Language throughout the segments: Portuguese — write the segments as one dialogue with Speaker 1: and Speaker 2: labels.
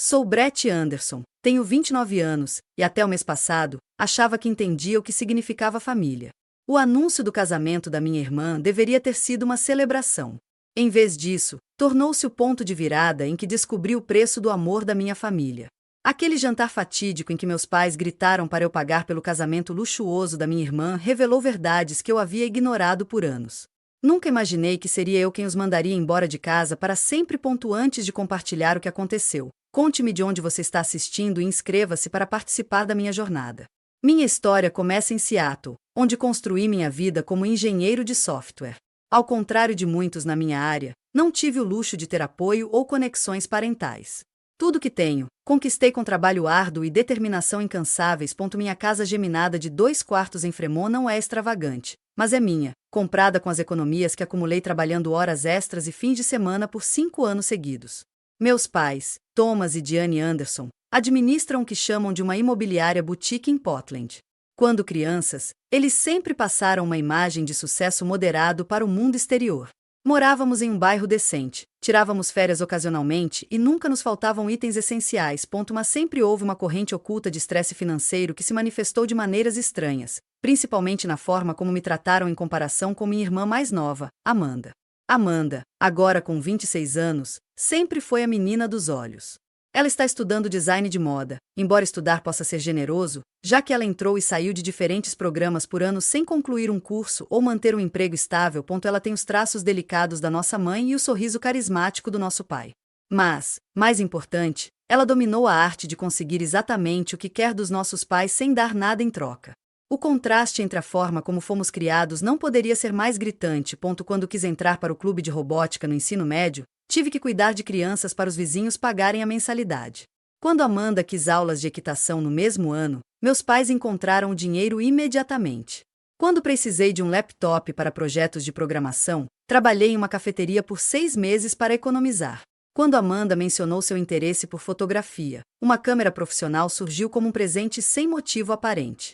Speaker 1: Sou Brett Anderson, tenho 29 anos, e até o mês passado, achava que entendia o que significava família. O anúncio do casamento da minha irmã deveria ter sido uma celebração. Em vez disso, tornou-se o ponto de virada em que descobri o preço do amor da minha família. Aquele jantar fatídico em que meus pais gritaram para eu pagar pelo casamento luxuoso da minha irmã revelou verdades que eu havia ignorado por anos. Nunca imaginei que seria eu quem os mandaria embora de casa para sempre. Antes de compartilhar o que aconteceu, conte-me de onde você está assistindo e inscreva-se para participar da minha jornada. Minha história começa em Seattle, onde construí minha vida como engenheiro de software. Ao contrário de muitos na minha área, não tive o luxo de ter apoio ou conexões parentais. Tudo que tenho, conquistei com trabalho árduo e determinação incansáveis. Minha casa geminada de 2 quartos em Fremont não é extravagante, mas é minha, comprada com as economias que acumulei trabalhando horas extras e fins de semana por 5 anos seguidos. Meus pais, Thomas e Diane Anderson, administram o que chamam de uma imobiliária boutique em Portland. Quando crianças, eles sempre passaram uma imagem de sucesso moderado para o mundo exterior. Morávamos em um bairro decente, tirávamos férias ocasionalmente e nunca nos faltavam itens essenciais. Mas sempre houve uma corrente oculta de estresse financeiro que se manifestou de maneiras estranhas, principalmente na forma como me trataram em comparação com minha irmã mais nova, Amanda. Amanda, agora com 26 anos, sempre foi a menina dos olhos. Ela está estudando design de moda, embora estudar possa ser generoso, já que ela entrou e saiu de diferentes programas por ano sem concluir um curso ou manter um emprego estável. Ela tem os traços delicados da nossa mãe e o sorriso carismático do nosso pai. Mas, mais importante, ela dominou a arte de conseguir exatamente o que quer dos nossos pais sem dar nada em troca. O contraste entre a forma como fomos criados não poderia ser mais gritante. Quando quis entrar para o clube de robótica no ensino médio, tive que cuidar de crianças para os vizinhos pagarem a mensalidade. Quando Amanda quis aulas de equitação no mesmo ano, meus pais encontraram o dinheiro imediatamente. Quando precisei de um laptop para projetos de programação, trabalhei em uma cafeteria por 6 meses para economizar. Quando Amanda mencionou seu interesse por fotografia, uma câmera profissional surgiu como um presente sem motivo aparente.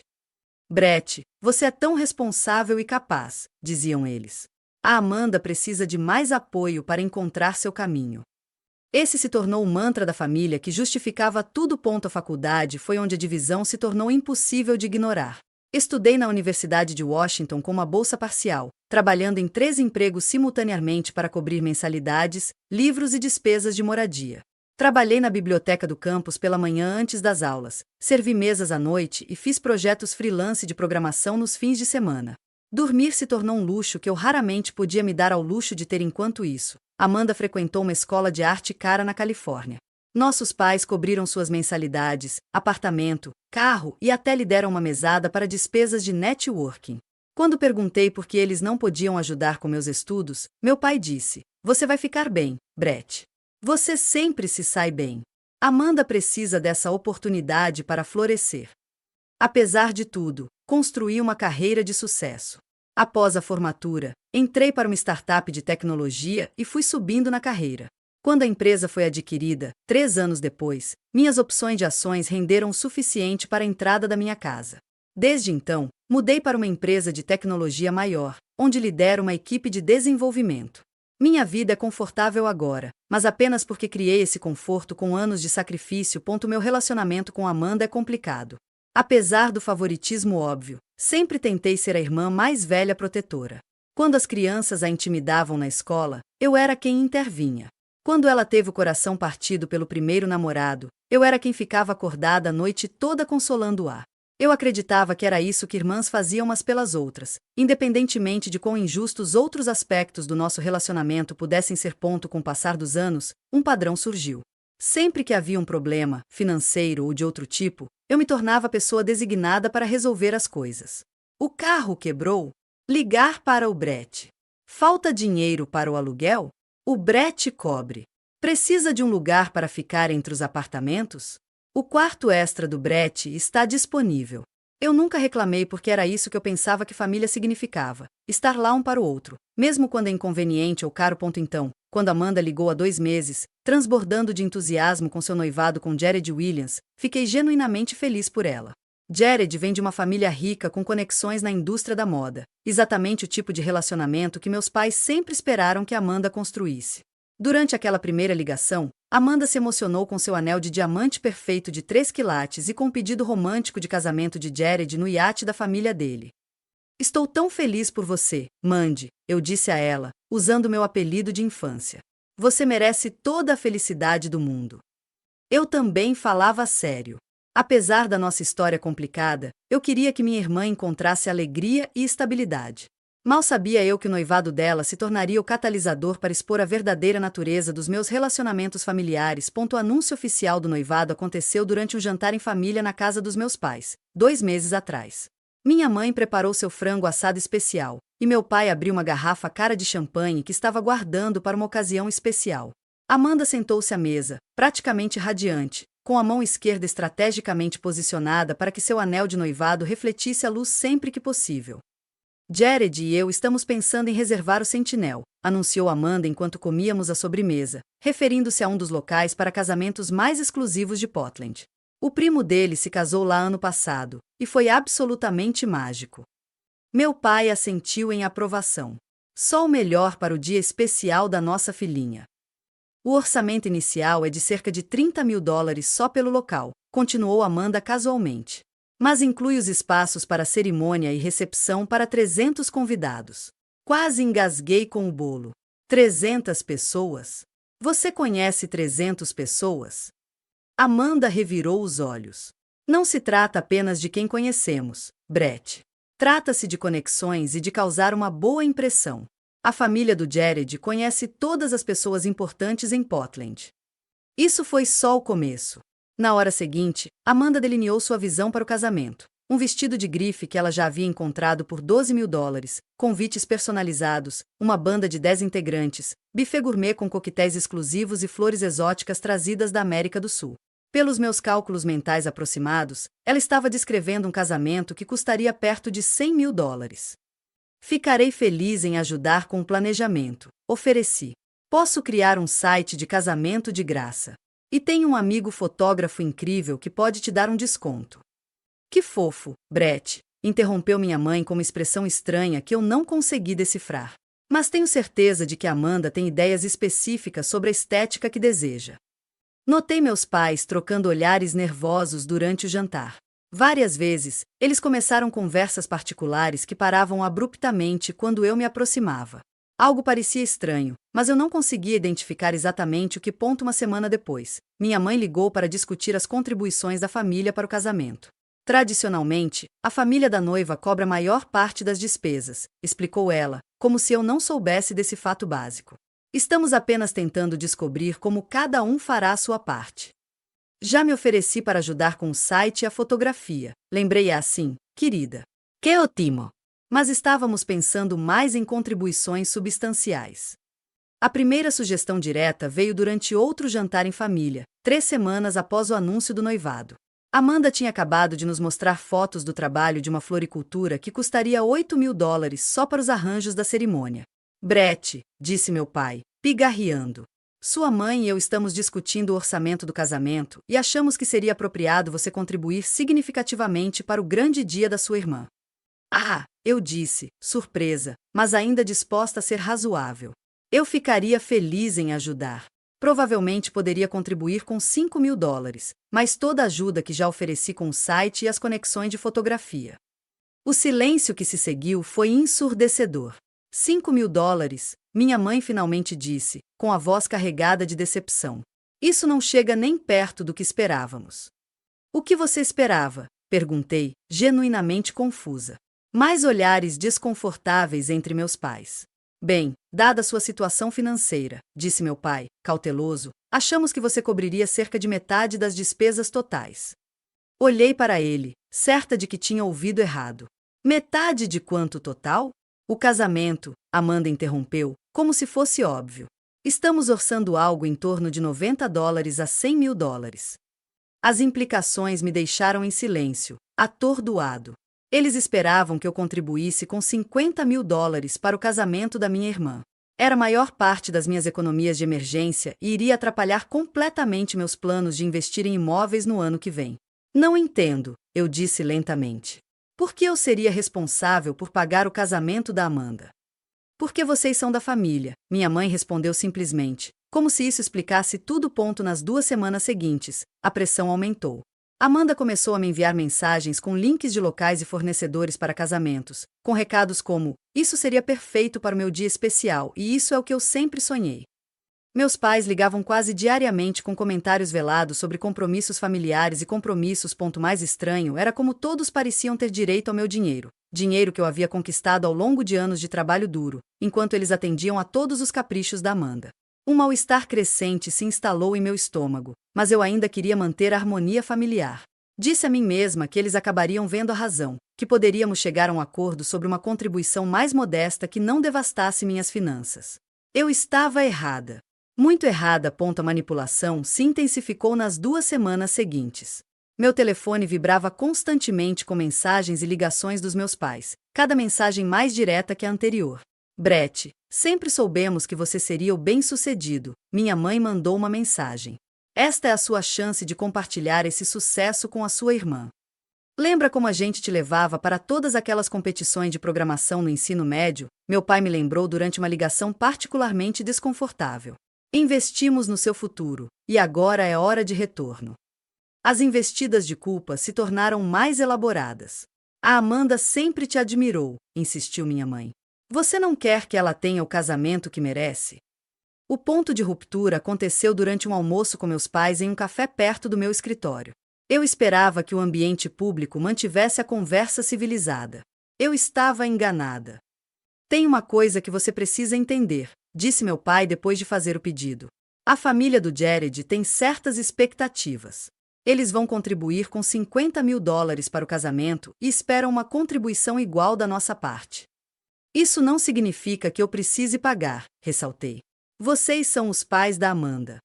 Speaker 1: Brett, você é tão responsável e capaz, diziam eles. A Amanda precisa de mais apoio para encontrar seu caminho. Esse se tornou o mantra da família que justificava tudo. A faculdade foi onde a divisão se tornou impossível de ignorar. Estudei na Universidade de Washington com uma bolsa parcial, trabalhando em 3 empregos simultaneamente para cobrir mensalidades, livros e despesas de moradia. Trabalhei na biblioteca do campus pela manhã antes das aulas, servi mesas à noite e fiz projetos freelance de programação nos fins de semana. Dormir se tornou um luxo que eu raramente podia me dar ao luxo de ter. Enquanto isso, Amanda frequentou uma escola de arte cara na Califórnia. Nossos pais cobriram suas mensalidades, apartamento, carro e até lhe deram uma mesada para despesas de networking. Quando perguntei por que eles não podiam ajudar com meus estudos, meu pai disse: "Você vai ficar bem, Brett. Você sempre se sai bem. Amanda precisa dessa oportunidade para florescer." Apesar de tudo, construí uma carreira de sucesso. Após a formatura, entrei para uma startup de tecnologia e fui subindo na carreira. Quando a empresa foi adquirida, 3 anos depois, minhas opções de ações renderam o suficiente para a entrada da minha casa. Desde então, mudei para uma empresa de tecnologia maior, onde lidero uma equipe de desenvolvimento. Minha vida é confortável agora, mas apenas porque criei esse conforto com anos de sacrifício. Meu relacionamento com Amanda é complicado. Apesar do favoritismo óbvio, sempre tentei ser a irmã mais velha protetora. Quando as crianças a intimidavam na escola, eu era quem intervinha. Quando ela teve o coração partido pelo primeiro namorado, eu era quem ficava acordada a noite toda consolando-a. Eu acreditava que era isso que irmãs faziam umas pelas outras, independentemente de quão injustos outros aspectos do nosso relacionamento pudessem ser. Com o passar dos anos, um padrão surgiu. Sempre que havia um problema, financeiro ou de outro tipo, eu me tornava a pessoa designada para resolver as coisas. O carro quebrou? Ligar para o Brett. Falta dinheiro para o aluguel? O Brett cobre. Precisa de um lugar para ficar entre os apartamentos? O quarto extra do Brett está disponível. Eu nunca reclamei porque era isso que eu pensava que família significava, estar lá um para o outro, mesmo quando é inconveniente ou caro. Então, quando Amanda ligou há 2 meses, transbordando de entusiasmo com seu noivado com Jared Williams, fiquei genuinamente feliz por ela. Jared vem de uma família rica com conexões na indústria da moda, exatamente o tipo de relacionamento que meus pais sempre esperaram que Amanda construísse. Durante aquela primeira ligação, Amanda se emocionou com seu anel de diamante perfeito de 3 quilates e com o pedido romântico de casamento de Jared no iate da família dele. Estou tão feliz por você, Mandy, eu disse a ela, usando meu apelido de infância. Você merece toda a felicidade do mundo. Eu também falava sério. Apesar da nossa história complicada, eu queria que minha irmã encontrasse alegria e estabilidade. Mal sabia eu que o noivado dela se tornaria o catalisador para expor a verdadeira natureza dos meus relacionamentos familiares. O anúncio oficial do noivado aconteceu durante um jantar em família na casa dos meus pais, 2 meses atrás. Minha mãe preparou seu frango assado especial, e meu pai abriu uma garrafa cara de champanhe que estava guardando para uma ocasião especial. Amanda sentou-se à mesa, praticamente radiante, com a mão esquerda estrategicamente posicionada para que seu anel de noivado refletisse a luz sempre que possível. Jared e eu estamos pensando em reservar o Sentinel, anunciou Amanda enquanto comíamos a sobremesa, referindo-se a um dos locais para casamentos mais exclusivos de Portland. O primo dele se casou lá ano passado, e foi absolutamente mágico. Meu pai assentiu em aprovação. Só o melhor para o dia especial da nossa filhinha. O orçamento inicial é de cerca de $30.000 só pelo local, continuou Amanda casualmente. Mas inclui os espaços para cerimônia e recepção para 300 convidados. Quase engasguei com o bolo. 300 pessoas? Você conhece 300 pessoas? Amanda revirou os olhos. Não se trata apenas de quem conhecemos, Brett. Trata-se de conexões e de causar uma boa impressão. A família do Jared conhece todas as pessoas importantes em Portland. Isso foi só o começo. Na hora seguinte, Amanda delineou sua visão para o casamento. Um vestido de grife que ela já havia encontrado por $12.000, convites personalizados, uma banda de 10 integrantes, buffet gourmet com coquetéis exclusivos e flores exóticas trazidas da América do Sul. Pelos meus cálculos mentais aproximados, ela estava descrevendo um casamento que custaria perto de $100.000. Ficarei feliz em ajudar com o planejamento, ofereci. Posso criar um site de casamento de graça. E tenho um amigo fotógrafo incrível que pode te dar um desconto. Que fofo, Brett, interrompeu minha mãe com uma expressão estranha que eu não consegui decifrar. Mas tenho certeza de que Amanda tem ideias específicas sobre a estética que deseja. Notei meus pais trocando olhares nervosos durante o jantar. Várias vezes, eles começaram conversas particulares que paravam abruptamente quando eu me aproximava. Algo parecia estranho, mas eu não conseguia identificar exatamente o que. Uma semana depois, minha mãe ligou para discutir as contribuições da família para o casamento. Tradicionalmente, a família da noiva cobra a maior parte das despesas, explicou ela, como se eu não soubesse desse fato básico. Estamos apenas tentando descobrir como cada um fará a sua parte. Já me ofereci para ajudar com o site e a fotografia, lembrei-a assim, querida. Que ótimo! Mas estávamos pensando mais em contribuições substanciais. A primeira sugestão direta veio durante outro jantar em família, 3 semanas após o anúncio do noivado. Amanda tinha acabado de nos mostrar fotos do trabalho de uma floricultura que custaria $8.000 só para os arranjos da cerimônia. Brett, disse meu pai, pigarreando. Sua mãe e eu estamos discutindo o orçamento do casamento e achamos que seria apropriado você contribuir significativamente para o grande dia da sua irmã. Ah, eu disse, surpresa, mas ainda disposta a ser razoável. Eu ficaria feliz em ajudar. Provavelmente poderia contribuir com $5.000, mas toda a ajuda que já ofereci com o site e as conexões de fotografia. O silêncio que se seguiu foi ensurdecedor. $5.000, minha mãe finalmente disse, com a voz carregada de decepção. Isso não chega nem perto do que esperávamos. O que você esperava? Perguntei, genuinamente confusa. Mais olhares desconfortáveis entre meus pais. Bem, dada sua situação financeira, disse meu pai, cauteloso, achamos que você cobriria cerca de metade das despesas totais. Olhei para ele, certa de que tinha ouvido errado. Metade de quanto total? O casamento, Amanda interrompeu, como se fosse óbvio. Estamos orçando algo em torno de $90 a $100.000. As implicações me deixaram em silêncio, atordoado. Eles esperavam que eu contribuísse com $50.000 para o casamento da minha irmã. Era a maior parte das minhas economias de emergência e iria atrapalhar completamente meus planos de investir em imóveis no ano que vem. Não entendo, eu disse lentamente. Por que eu seria responsável por pagar o casamento da Amanda? Porque vocês são da família, minha mãe respondeu simplesmente, Como se isso explicasse tudo. Nas 2 semanas seguintes, a pressão aumentou. Amanda começou a me enviar mensagens com links de locais e fornecedores para casamentos, com recados como: "Isso seria perfeito para o meu dia especial e isso é o que eu sempre sonhei." Meus pais ligavam quase diariamente com comentários velados sobre compromissos familiares e compromissos. Mais estranho era como todos pareciam ter direito ao meu dinheiro, dinheiro que eu havia conquistado ao longo de anos de trabalho duro, enquanto eles atendiam a todos os caprichos da Amanda. Um mal-estar crescente se instalou em meu estômago, mas eu ainda queria manter a harmonia familiar. Disse a mim mesma que eles acabariam vendo a razão, que poderíamos chegar a um acordo sobre uma contribuição mais modesta que não devastasse minhas finanças. Eu estava errada. Muito errada. A manipulação se intensificou nas 2 semanas seguintes. Meu telefone vibrava constantemente com mensagens e ligações dos meus pais, cada mensagem mais direta que a anterior. "Brett, sempre soubemos que você seria o bem-sucedido", minha mãe mandou uma mensagem. "Esta é a sua chance de compartilhar esse sucesso com a sua irmã. Lembra como a gente te levava para todas aquelas competições de programação no ensino médio?", meu pai me lembrou durante uma ligação particularmente desconfortável. "Investimos no seu futuro, e agora é hora de retorno." As investidas de culpa se tornaram mais elaboradas. "A Amanda sempre te admirou", insistiu minha mãe. "Você não quer que ela tenha o casamento que merece?" O ponto de ruptura aconteceu durante um almoço com meus pais em um café perto do meu escritório. Eu esperava que o ambiente público mantivesse a conversa civilizada. Eu estava enganada. "Tem uma coisa que você precisa entender", disse meu pai depois de fazer o pedido. "A família do Jared tem certas expectativas. Eles vão contribuir com $50.000 para o casamento e esperam uma contribuição igual da nossa parte." "Isso não significa que eu precise pagar", ressaltei. "Vocês são os pais da Amanda."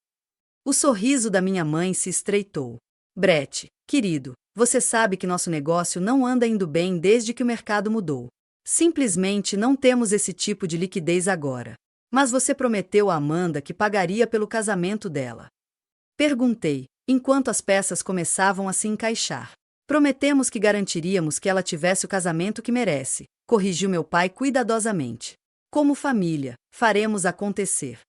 Speaker 1: O sorriso da minha mãe se estreitou. "Brett, querido, você sabe que nosso negócio não anda indo bem desde que o mercado mudou. Simplesmente não temos esse tipo de liquidez agora. Mas você prometeu a Amanda que pagaria pelo casamento dela." Perguntei, enquanto as peças começavam a se encaixar. "Prometemos que garantiríamos que ela tivesse o casamento que merece", corrigiu meu pai cuidadosamente. "Como família, faremos acontecer."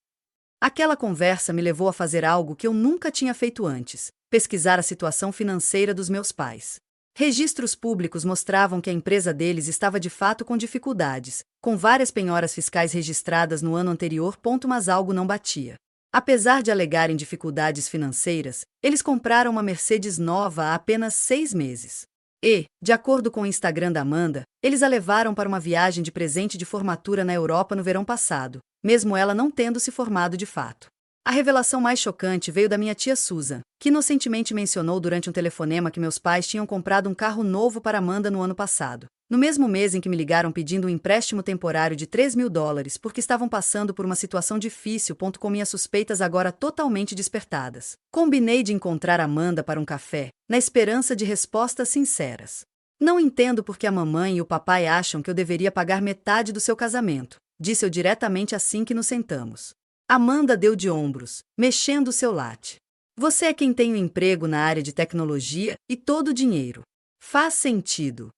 Speaker 1: Aquela conversa me levou a fazer algo que eu nunca tinha feito antes: pesquisar a situação financeira dos meus pais. Registros públicos mostravam que a empresa deles estava de fato com dificuldades, com várias penhoras fiscais registradas no ano anterior. Mas algo não batia. Apesar de alegarem dificuldades financeiras, eles compraram uma Mercedes nova há apenas 6 meses. E, de acordo com o Instagram da Amanda, eles a levaram para uma viagem de presente de formatura na Europa no verão passado, mesmo ela não tendo se formado de fato. A revelação mais chocante veio da minha tia Susan, que inocentemente mencionou durante um telefonema que meus pais tinham comprado um carro novo para Amanda no ano passado, no mesmo mês em que me ligaram pedindo um empréstimo temporário de $3.000 porque estavam passando por uma situação difícil. Com minhas suspeitas agora totalmente despertadas, combinei de encontrar Amanda para um café, na esperança de respostas sinceras. "Não entendo por que a mamãe e o papai acham que eu deveria pagar metade do seu casamento", disse eu diretamente assim que nos sentamos. Amanda deu de ombros, mexendo seu latte. "Você é quem tem um emprego na área de tecnologia e todo o dinheiro. Faz sentido.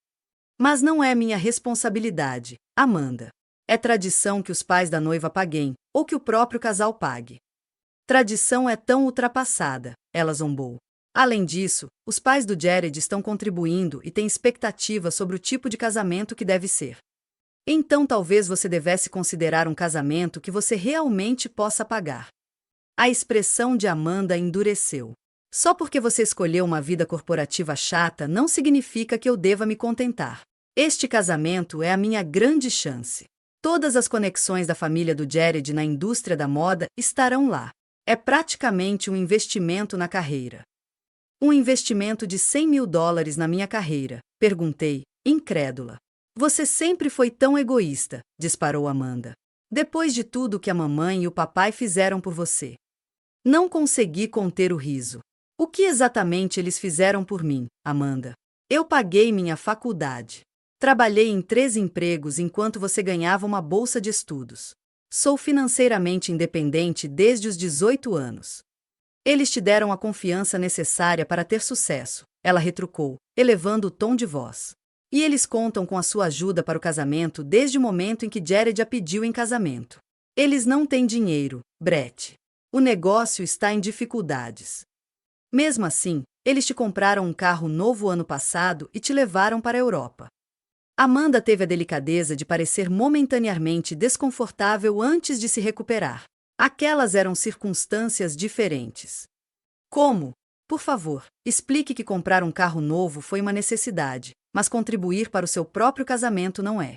Speaker 1: Mas não é minha responsabilidade, Amanda. É tradição que os pais da noiva paguem, ou que o próprio casal pague." "Tradição é tão ultrapassada", ela zombou. "Além disso, os pais do Jared estão contribuindo e têm expectativas sobre o tipo de casamento que deve ser. Então talvez você devesse considerar um casamento que você realmente possa pagar." A expressão de Amanda endureceu. "Só porque você escolheu uma vida corporativa chata não significa que eu deva me contentar. Este casamento é a minha grande chance. Todas as conexões da família do Jared na indústria da moda estarão lá. É praticamente um investimento na carreira." "Um investimento de $100.000 na minha carreira?", perguntei, incrédula. "Você sempre foi tão egoísta", disparou Amanda. "Depois de tudo que a mamãe e o papai fizeram por você." Não consegui conter o riso. "O que exatamente eles fizeram por mim, Amanda? Eu paguei minha faculdade. Trabalhei em 3 empregos enquanto você ganhava uma bolsa de estudos. Sou financeiramente independente desde os 18 anos. Eles te deram a confiança necessária para ter sucesso", ela retrucou, elevando o tom de voz. "E eles contam com a sua ajuda para o casamento desde o momento em que Jared a pediu em casamento. Eles não têm dinheiro, Brett." O negócio está em dificuldades. Mesmo assim, eles te compraram um carro novo ano passado e te levaram para a Europa. Amanda teve a delicadeza de parecer momentaneamente desconfortável antes de se recuperar. Aquelas eram circunstâncias diferentes. Como? Por favor, explique que comprar um carro novo foi uma necessidade, mas contribuir para o seu próprio casamento não é.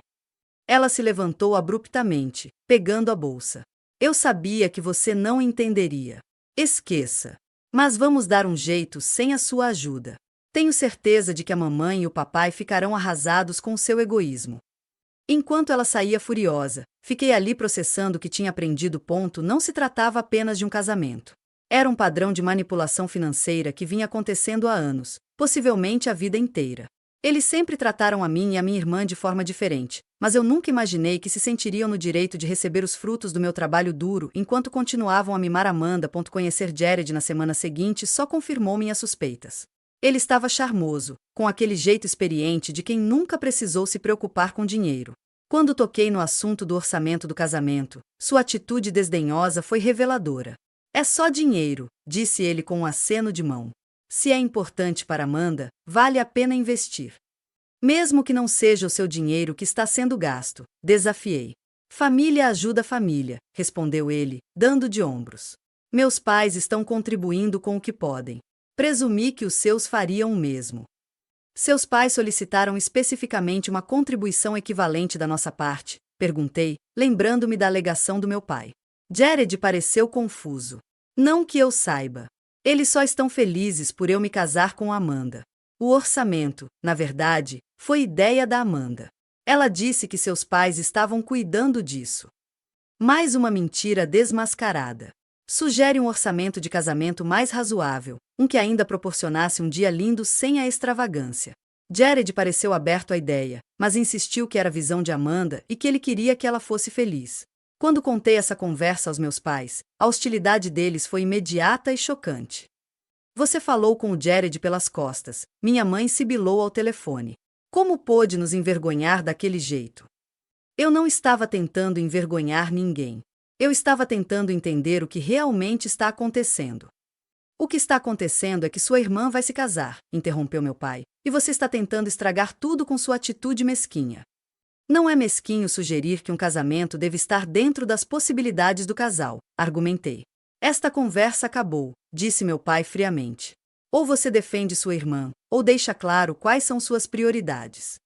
Speaker 1: Ela se levantou abruptamente, pegando a bolsa. Eu sabia que você não entenderia. Esqueça. Mas vamos dar um jeito sem a sua ajuda. Tenho certeza de que a mamãe e o papai ficarão arrasados com o seu egoísmo. Enquanto ela saía furiosa, fiquei ali processando que tinha aprendido. Não se tratava apenas de um casamento. Era um padrão de manipulação financeira que vinha acontecendo há anos, possivelmente a vida inteira. Eles sempre trataram a mim e a minha irmã de forma diferente, mas eu nunca imaginei que se sentiriam no direito de receber os frutos do meu trabalho duro enquanto continuavam a mimar Amanda. Conhecer Jared na semana seguinte só confirmou minhas suspeitas. Ele estava charmoso, com aquele jeito experiente de quem nunca precisou se preocupar com dinheiro. Quando toquei no assunto do orçamento do casamento, sua atitude desdenhosa foi reveladora. É só dinheiro, disse ele com um aceno de mão. Se é importante para Amanda, vale a pena investir. Mesmo que não seja o seu dinheiro que está sendo gasto, desafiei. Família ajuda família, respondeu ele, dando de ombros. Meus pais estão contribuindo com o que podem. Presumi que os seus fariam o mesmo. Seus pais solicitaram especificamente uma contribuição equivalente da nossa parte? Perguntei, lembrando-me da alegação do meu pai. Jared pareceu confuso. Não que eu saiba. Eles só estão felizes por eu me casar com Amanda. O orçamento, na verdade, foi ideia da Amanda. Ela disse que seus pais estavam cuidando disso. Mais uma mentira desmascarada. Sugere um orçamento de casamento mais razoável, um que ainda proporcionasse um dia lindo sem a extravagância. Jared pareceu aberto à ideia, mas insistiu que era a visão de Amanda e que ele queria que ela fosse feliz. Quando contei essa conversa aos meus pais, a hostilidade deles foi imediata e chocante. Você falou com o Jared pelas costas, minha mãe sibilou ao telefone. Como pôde nos envergonhar daquele jeito? Eu não estava tentando envergonhar ninguém. Eu estava tentando entender o que realmente está acontecendo. O que está acontecendo é que sua irmã vai se casar, interrompeu meu pai, e você está tentando estragar tudo com sua atitude mesquinha. Não é mesquinho sugerir que um casamento deve estar dentro das possibilidades do casal, argumentei. Esta conversa acabou, disse meu pai friamente. Ou você defende sua irmã, ou deixa claro quais são suas prioridades.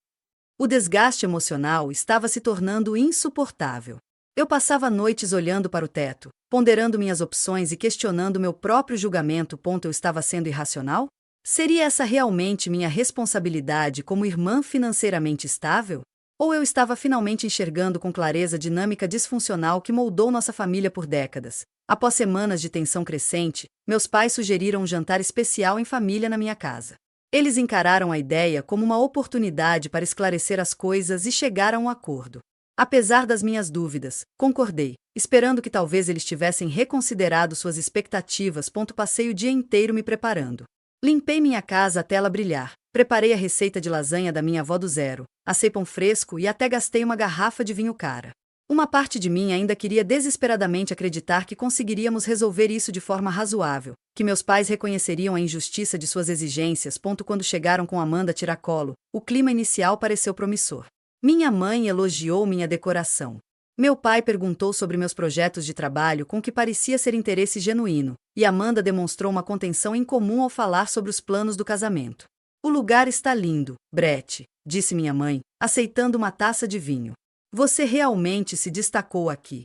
Speaker 1: O desgaste emocional estava se tornando insuportável. Eu passava noites olhando para o teto, ponderando minhas opções e questionando meu próprio julgamento. Eu estava sendo irracional? Seria essa realmente minha responsabilidade como irmã financeiramente estável? Ou eu estava finalmente enxergando com clareza a dinâmica disfuncional que moldou nossa família por décadas? Após semanas de tensão crescente, meus pais sugeriram um jantar especial em família na minha casa. Eles encararam a ideia como uma oportunidade para esclarecer as coisas e chegar a um acordo. Apesar das minhas dúvidas, concordei, esperando que talvez eles tivessem reconsiderado suas expectativas. Passei o dia inteiro me preparando. Limpei minha casa até ela brilhar, preparei a receita de lasanha da minha avó do zero, assei pão fresco e até gastei uma garrafa de vinho cara. Uma parte de mim ainda queria desesperadamente acreditar que conseguiríamos resolver isso de forma razoável, que meus pais reconheceriam a injustiça de suas exigências. Quando chegaram com Amanda tiracolo, o clima inicial pareceu promissor. Minha mãe elogiou minha decoração. Meu pai perguntou sobre meus projetos de trabalho com o que parecia ser interesse genuíno, e Amanda demonstrou uma contenção incomum ao falar sobre os planos do casamento. O lugar está lindo, Brett, disse minha mãe, aceitando uma taça de vinho. Você realmente se destacou aqui.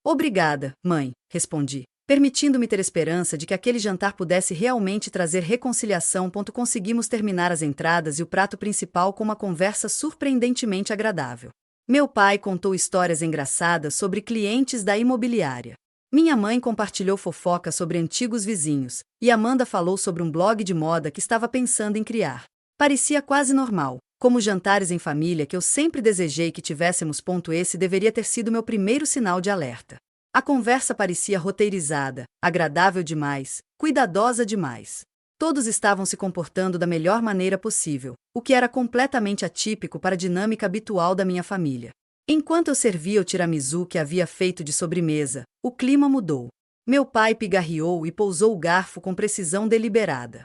Speaker 1: Obrigada, mãe, respondi, permitindo-me ter esperança de que aquele jantar pudesse realmente trazer reconciliação. Conseguimos terminar as entradas e o prato principal com uma conversa surpreendentemente agradável. Meu pai contou histórias engraçadas sobre clientes da imobiliária. Minha mãe compartilhou fofocas sobre antigos vizinhos, e Amanda falou sobre um blog de moda que estava pensando em criar. Parecia quase normal, como jantares em família que eu sempre desejei que tivéssemos. Esse deveria ter sido meu primeiro sinal de alerta. A conversa parecia roteirizada, agradável demais, cuidadosa demais. Todos estavam se comportando da melhor maneira possível, o que era completamente atípico para a dinâmica habitual da minha família. Enquanto eu servia o tiramisu que havia feito de sobremesa, o clima mudou. Meu pai pigarreou e pousou o garfo com precisão deliberada.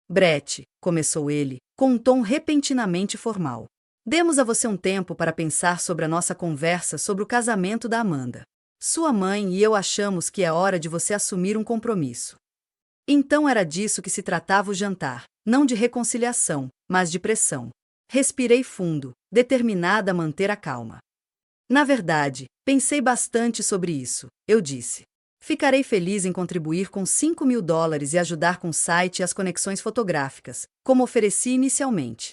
Speaker 1: Brett, começou ele, com um tom repentinamente formal. Demos a você um tempo para pensar sobre a nossa conversa sobre o casamento da Amanda. Sua mãe e eu achamos que é hora de você assumir um compromisso. Então era disso que se tratava o jantar, não de reconciliação, mas de pressão. Respirei fundo, determinada a manter a calma. Na verdade, pensei bastante sobre isso, eu disse. Ficarei feliz em contribuir com $5.000 e ajudar com o site e as conexões fotográficas, como ofereci inicialmente.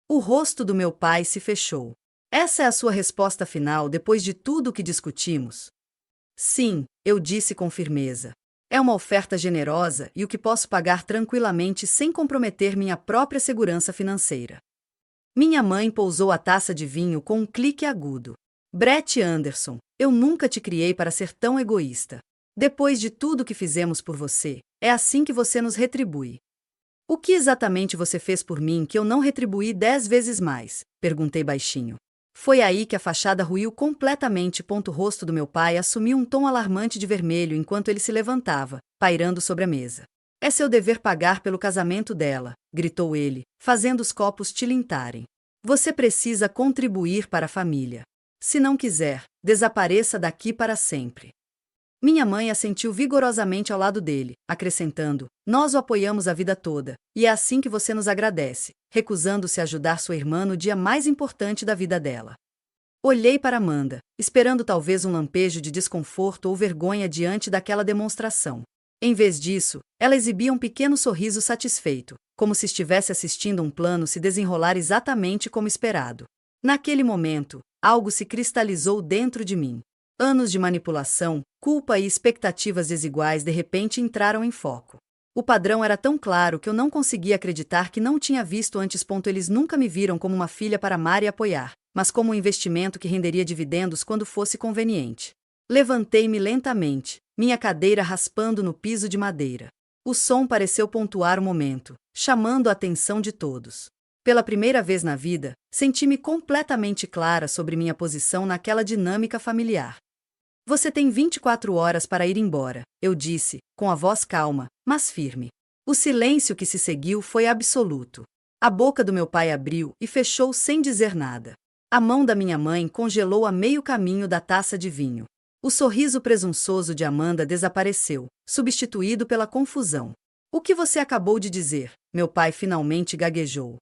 Speaker 1: O rosto do meu pai se fechou. Essa é a sua resposta final depois de tudo o que discutimos? Sim, eu disse com firmeza. É uma oferta generosa e o que posso pagar tranquilamente sem comprometer minha própria segurança financeira. Minha mãe pousou a taça de vinho com um clique agudo. Brett Anderson, eu nunca te criei para ser tão egoísta. Depois de tudo que fizemos por você, é assim que você nos retribui. O que exatamente você fez por mim que eu não retribuí 10 vezes mais? Perguntei baixinho. Foi aí que a fachada ruiu completamente. O rosto do meu pai assumiu um tom alarmante de vermelho enquanto ele se levantava, pairando sobre a mesa. É seu dever pagar pelo casamento dela, gritou ele, fazendo os copos tilintarem. Você precisa contribuir para a família. Se não quiser, desapareça daqui para sempre. Minha mãe assentiu vigorosamente ao lado dele, acrescentando, nós o apoiamos a vida toda, e é assim que você nos agradece, recusando-se a ajudar sua irmã no dia mais importante da vida dela. Olhei para Amanda, esperando talvez um lampejo de desconforto ou vergonha diante daquela demonstração. Em vez disso, ela exibia um pequeno sorriso satisfeito, como se estivesse assistindo um plano se desenrolar exatamente como esperado. Naquele momento, algo se cristalizou dentro de mim. Anos de manipulação, culpa e expectativas desiguais de repente entraram em foco. O padrão era tão claro que eu não conseguia acreditar que não tinha visto antes. Eles nunca me viram como uma filha para amar e apoiar, mas como um investimento que renderia dividendos quando fosse conveniente. Levantei-me lentamente, minha cadeira raspando no piso de madeira. O som pareceu pontuar o momento, chamando a atenção de todos. Pela primeira vez na vida, senti-me completamente clara sobre minha posição naquela dinâmica familiar. Você tem 24 horas para ir embora, eu disse, com a voz calma, mas firme. O silêncio que se seguiu foi absoluto. A boca do meu pai abriu e fechou sem dizer nada. A mão da minha mãe congelou a meio caminho da taça de vinho. O sorriso presunçoso de Amanda desapareceu, substituído pela confusão. O que você acabou de dizer? Meu pai finalmente gaguejou.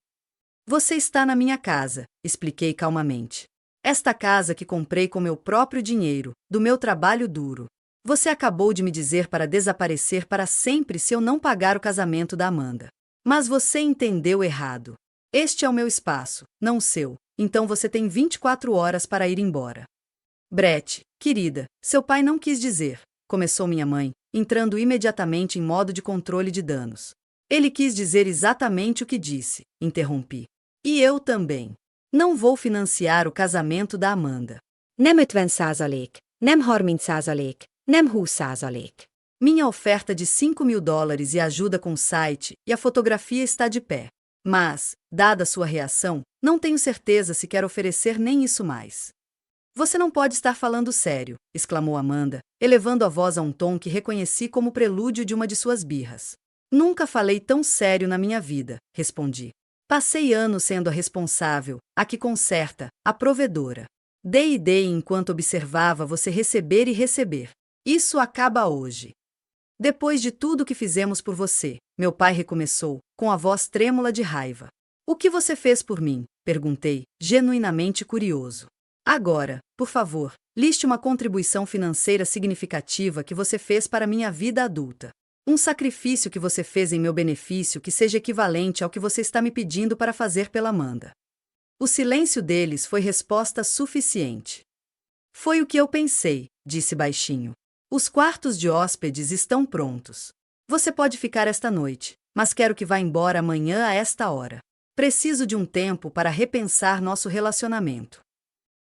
Speaker 1: Você está na minha casa, expliquei calmamente. Esta casa que comprei com meu próprio dinheiro, do meu trabalho duro. Você acabou de me dizer para desaparecer para sempre se eu não pagar o casamento da Amanda. Mas você entendeu errado. Este é o meu espaço, não o seu, então você tem 24 horas para ir embora. Brett, querida, seu pai não quis dizer, começou minha mãe, entrando imediatamente em modo de controle de danos. Ele quis dizer exatamente o que disse, interrompi. E eu também. Não vou financiar o casamento da Amanda.
Speaker 2: Nem 50%, nem 30%, nem 20%.
Speaker 1: Minha oferta de $5.000 e ajuda com o site e a fotografia está de pé. Mas, dada sua reação, não tenho certeza se quero oferecer nem isso mais. Você não pode estar falando sério, exclamou Amanda, elevando a voz a um tom que reconheci como prelúdio de uma de suas birras. Nunca falei tão sério na minha vida, respondi. Passei anos sendo a responsável, a que conserta, a provedora. Dei e dei enquanto observava você receber e receber. Isso acaba hoje. Depois de tudo que fizemos por você, meu pai recomeçou, com a voz trêmula de raiva. O que você fez por mim? Perguntei, genuinamente curioso. Agora, por favor, liste uma contribuição financeira significativa que você fez para minha vida adulta. Um sacrifício que você fez em meu benefício que seja equivalente ao que você está me pedindo para fazer pela Amanda. O silêncio deles foi resposta suficiente. Foi o que eu pensei, disse baixinho. Os quartos de hóspedes estão prontos. Você pode ficar esta noite, mas quero que vá embora amanhã a esta hora. Preciso de um tempo para repensar nosso relacionamento.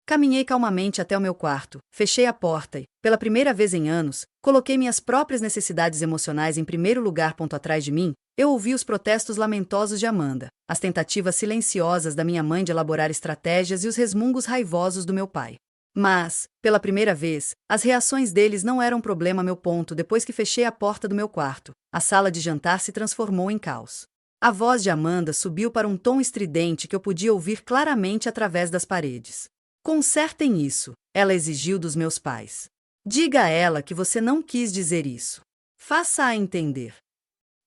Speaker 1: Caminhei calmamente até o meu quarto, fechei a porta e, pela primeira vez em anos, coloquei minhas próprias necessidades emocionais em primeiro lugar. Atrás de mim, eu ouvi os protestos lamentosos de Amanda, as tentativas silenciosas da minha mãe de elaborar estratégias e os resmungos raivosos do meu pai. Mas, pela primeira vez, as reações deles não eram problema meu ponto depois que fechei a porta do meu quarto. A sala de jantar se transformou em caos. A voz de Amanda subiu para um tom estridente que eu podia ouvir claramente através das paredes. Consertem isso, ela exigiu dos meus pais. Diga a ela que você não quis dizer isso. Faça-a entender.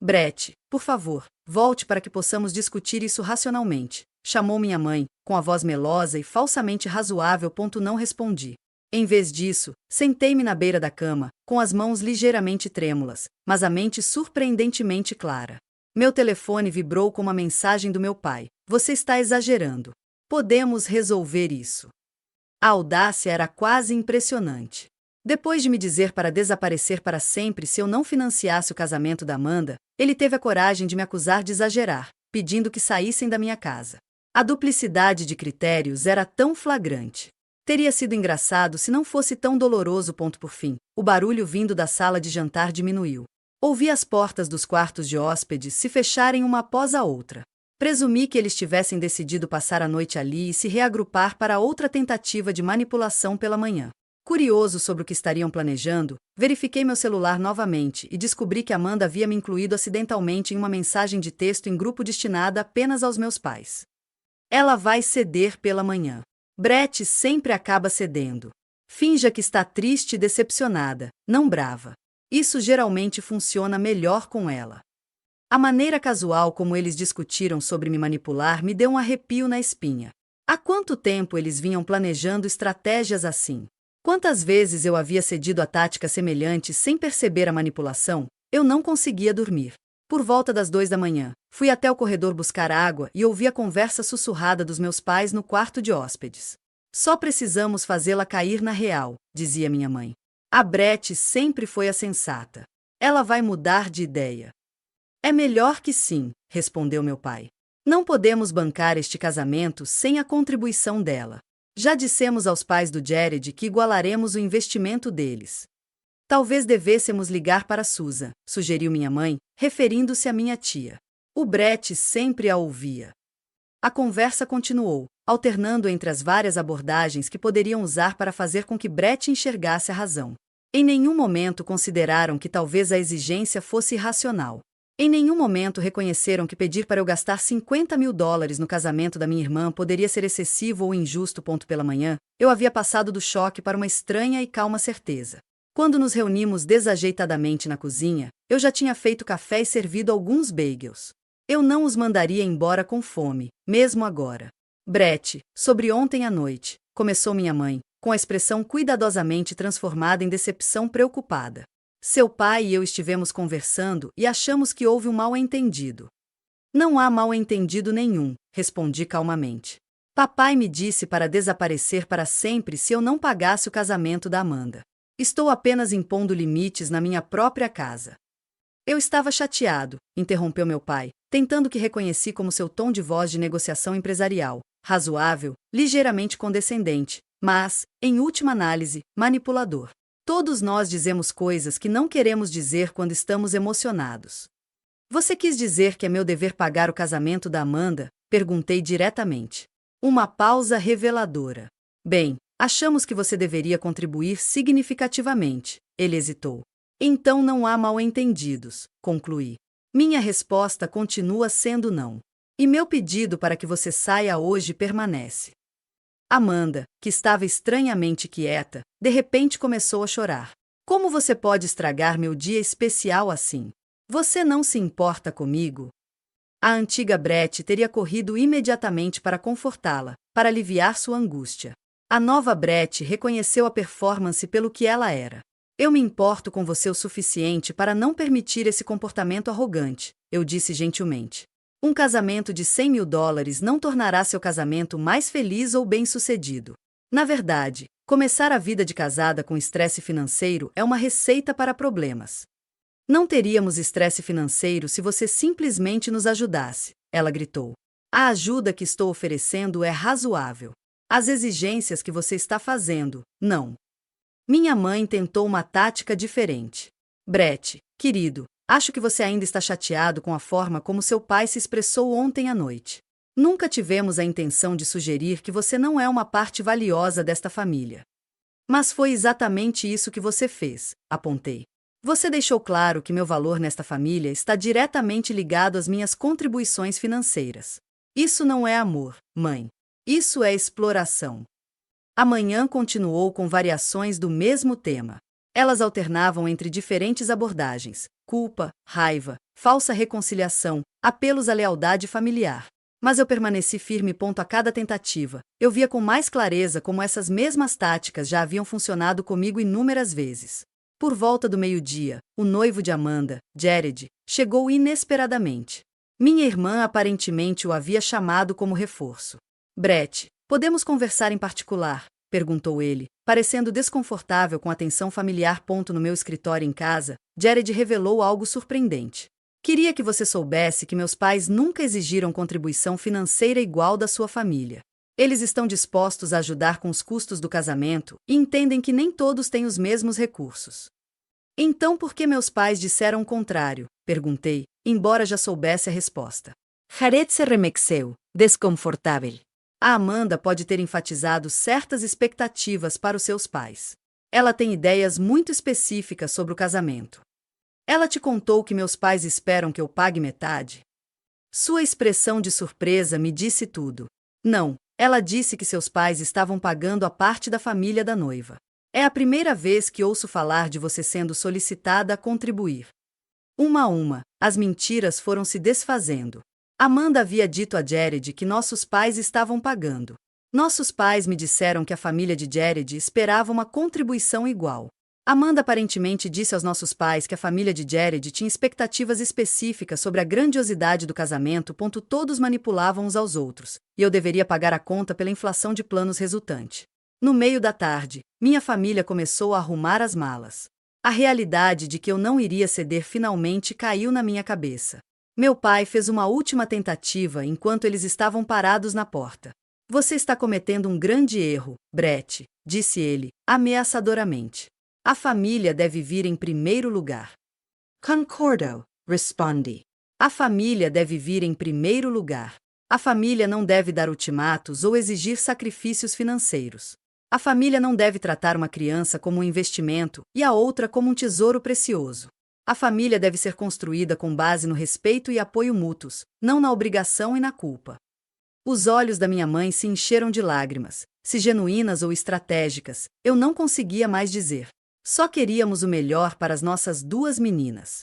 Speaker 1: Brett, por favor, volte para que possamos discutir isso racionalmente, chamou minha mãe, com a voz melosa e falsamente razoável. Não respondi. Em vez disso, sentei-me na beira da cama, com as mãos ligeiramente trêmulas, mas a mente surpreendentemente clara. Meu telefone vibrou com uma mensagem do meu pai. Você está exagerando. Podemos resolver isso. A audácia era quase impressionante. Depois de me dizer para desaparecer para sempre se eu não financiasse o casamento da Amanda, ele teve a coragem de me acusar de exagerar, pedindo que saíssem da minha casa. A duplicidade de critérios era tão flagrante. Teria sido engraçado se não fosse tão doloroso. Por fim, o barulho vindo da sala de jantar diminuiu. Ouvi as portas dos quartos de hóspedes se fecharem uma após a outra. Presumi que eles tivessem decidido passar a noite ali e se reagrupar para outra tentativa de manipulação pela manhã. Curioso sobre o que estariam planejando, verifiquei meu celular novamente e descobri que Amanda havia me incluído acidentalmente em uma mensagem de texto em grupo destinada apenas aos meus pais. Ela vai ceder pela manhã. Brett sempre acaba cedendo. Finja que está triste e decepcionada, não brava. Isso geralmente funciona melhor com ela. A maneira casual como eles discutiram sobre me manipular me deu um arrepio na espinha. Há quanto tempo eles vinham planejando estratégias assim? Quantas vezes eu havia cedido a tática semelhante sem perceber a manipulação? Eu não conseguia dormir. Por volta das 2 da manhã, fui até o corredor buscar água e ouvi a conversa sussurrada dos meus pais no quarto de hóspedes. Só precisamos fazê-la cair na real, dizia minha mãe. A Brett sempre foi a sensata. Ela vai mudar de ideia. É melhor que sim, respondeu meu pai. Não podemos bancar este casamento sem a contribuição dela. Já dissemos aos pais do Jared que igualaremos o investimento deles. Talvez devêssemos ligar para Susan, sugeriu minha mãe, referindo-se à minha tia. O Brett sempre a ouvia. A conversa continuou, alternando entre as várias abordagens que poderiam usar para fazer com que Brett enxergasse a razão. Em nenhum momento consideraram que talvez a exigência fosse irracional. Em nenhum momento reconheceram que pedir para eu gastar $50.000 no casamento da minha irmã poderia ser excessivo ou injusto. Pela manhã, eu havia passado do choque para uma estranha e calma certeza. Quando nos reunimos desajeitadamente na cozinha, eu já tinha feito café e servido alguns bagels. Eu não os mandaria embora com fome, mesmo agora. Brett, sobre ontem à noite, começou minha mãe, com a expressão cuidadosamente transformada em decepção preocupada. Seu pai e eu estivemos conversando e achamos que houve um mal-entendido. Não há mal-entendido nenhum, respondi calmamente. Papai me disse para desaparecer para sempre se eu não pagasse o casamento da Amanda. Estou apenas impondo limites na minha própria casa. Eu estava chateado, interrompeu meu pai, tentando que reconheci como seu tom de voz de negociação empresarial, razoável, ligeiramente condescendente, mas, em última análise, manipulador. Todos nós dizemos coisas que não queremos dizer quando estamos emocionados. Você quis dizer que é meu dever pagar o casamento da Amanda? Perguntei diretamente. Uma pausa reveladora. Bem, achamos que você deveria contribuir significativamente. Ele hesitou. Então não há mal-entendidos, concluí. Minha resposta continua sendo não. E meu pedido para que você saia hoje permanece. Amanda, que estava estranhamente quieta, de repente começou a chorar. Como você pode estragar meu dia especial assim? Você não se importa comigo? A antiga Brett teria corrido imediatamente para confortá-la, para aliviar sua angústia. A nova Brett reconheceu a performance pelo que ela era. Eu me importo com você o suficiente para não permitir esse comportamento arrogante, eu disse gentilmente. Um casamento de $100.000 não tornará seu casamento mais feliz ou bem-sucedido. Na verdade, começar a vida de casada com estresse financeiro é uma receita para problemas. Não teríamos estresse financeiro se você simplesmente nos ajudasse, ela gritou. A ajuda que estou oferecendo é razoável. As exigências que você está fazendo, não. Minha mãe tentou uma tática diferente. Brett, querido, acho que você ainda está chateado com a forma como seu pai se expressou ontem à noite. Nunca tivemos a intenção de sugerir que você não é uma parte valiosa desta família. Mas foi exatamente isso que você fez, apontei. Você deixou claro que meu valor nesta família está diretamente ligado às minhas contribuições financeiras. Isso não é amor, mãe. Isso é exploração. A manhã continuou com variações do mesmo tema. Elas alternavam entre diferentes abordagens: culpa, raiva, falsa reconciliação, apelos à lealdade familiar. Mas eu permaneci firme a cada tentativa. Eu via com mais clareza como essas mesmas táticas já haviam funcionado comigo inúmeras vezes. Por volta do meio-dia, o noivo de Amanda, Jared, chegou inesperadamente. Minha irmã aparentemente o havia chamado como reforço. Brett, podemos conversar em particular? Perguntou ele, parecendo desconfortável com a tensão familiar. No meu escritório em casa, Jared revelou algo surpreendente. Queria que você soubesse que meus pais nunca exigiram contribuição financeira igual da sua família. Eles estão dispostos a ajudar com os custos do casamento e entendem que nem todos têm os mesmos recursos. Então por que meus pais disseram o contrário? Perguntei, embora já soubesse a resposta.
Speaker 2: Jared se remexeu, desconfortável.
Speaker 1: A Amanda pode ter enfatizado certas expectativas para os seus pais. Ela tem ideias muito específicas sobre o casamento. Ela te contou que meus pais esperam que eu pague metade? Sua expressão de surpresa me disse tudo. Não, ela disse que seus pais estavam pagando a parte da família da noiva. É a primeira vez que ouço falar de você sendo solicitada a contribuir. Uma a uma, as mentiras foram se desfazendo. Amanda havia dito a Jared que nossos pais estavam pagando. Nossos pais me disseram que a família de Jared esperava uma contribuição igual. Amanda aparentemente disse aos nossos pais que a família de Jared tinha expectativas específicas sobre a grandiosidade do casamento. Todos manipulavam uns aos outros, e eu deveria pagar a conta pela inflação de planos resultante. No meio da tarde, minha família começou a arrumar as malas. A realidade de que eu não iria ceder finalmente caiu na minha cabeça. Meu pai fez uma última tentativa enquanto eles estavam parados na porta. Você está cometendo um grande erro, Brett, disse ele, ameaçadoramente. A família deve vir em primeiro lugar.
Speaker 2: Concordo, respondi.
Speaker 1: A família deve vir em primeiro lugar. A família não deve dar ultimatos ou exigir sacrifícios financeiros. A família não deve tratar uma criança como um investimento e a outra como um tesouro precioso. A família deve ser construída com base no respeito e apoio mútuos, não na obrigação e na culpa. Os olhos da minha mãe se encheram de lágrimas. Se genuínas ou estratégicas, eu não conseguia mais dizer. Só queríamos o melhor para as nossas duas meninas.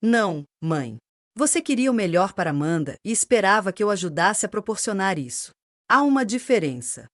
Speaker 1: Não, mãe. Você queria o melhor para Amanda e esperava que eu ajudasse a proporcionar isso. Há uma diferença.